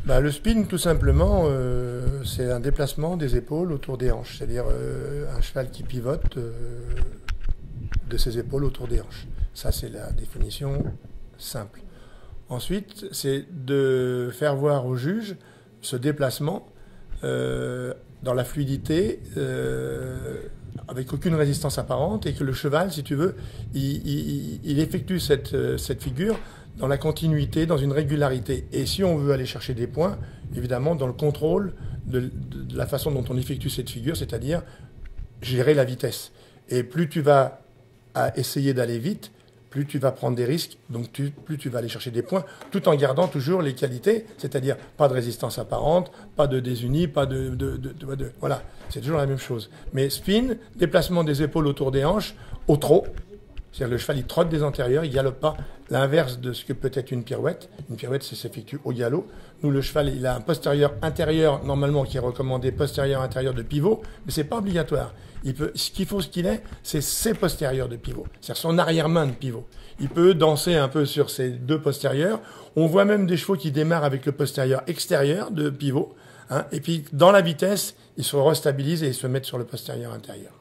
Bah, le spin, tout simplement, c'est un déplacement des épaules autour des hanches. C'est-à-dire un cheval qui pivote de ses épaules autour des hanches. Ça, c'est la définition simple. Ensuite, c'est de faire voir au juge ce déplacement dans la fluidité, avec aucune résistance apparente, et que le cheval, si tu veux, il effectue cette figure dans la continuité, dans une régularité. Et si on veut aller chercher des points, évidemment, dans le contrôle de la façon dont on effectue cette figure, c'est-à-dire gérer la vitesse. Et plus tu vas essayer d'aller vite, plus tu vas prendre des risques, donc plus tu vas aller chercher des points, tout en gardant toujours les qualités, c'est-à-dire pas de résistance apparente, pas de désunis, pas voilà, c'est toujours la même chose. Mais spin, déplacement des épaules autour des hanches, au trot, c'est-à-dire le cheval il trotte des antérieurs, il galope pas, l'inverse de ce que peut être une pirouette. Une pirouette, ça s'effectue au galop. Nous, le cheval, il a un postérieur intérieur, normalement, qui est recommandé postérieur intérieur de pivot, mais c'est pas obligatoire. Ce qu'il faut, ce qu'il est, c'est ses postérieurs de pivot. C'est-à-dire son arrière-main de pivot. Il peut danser un peu sur ses deux postérieurs. On voit même des chevaux qui démarrent avec le postérieur extérieur de pivot, hein, et puis, dans la vitesse, ils se restabilisent et ils se mettent sur le postérieur intérieur.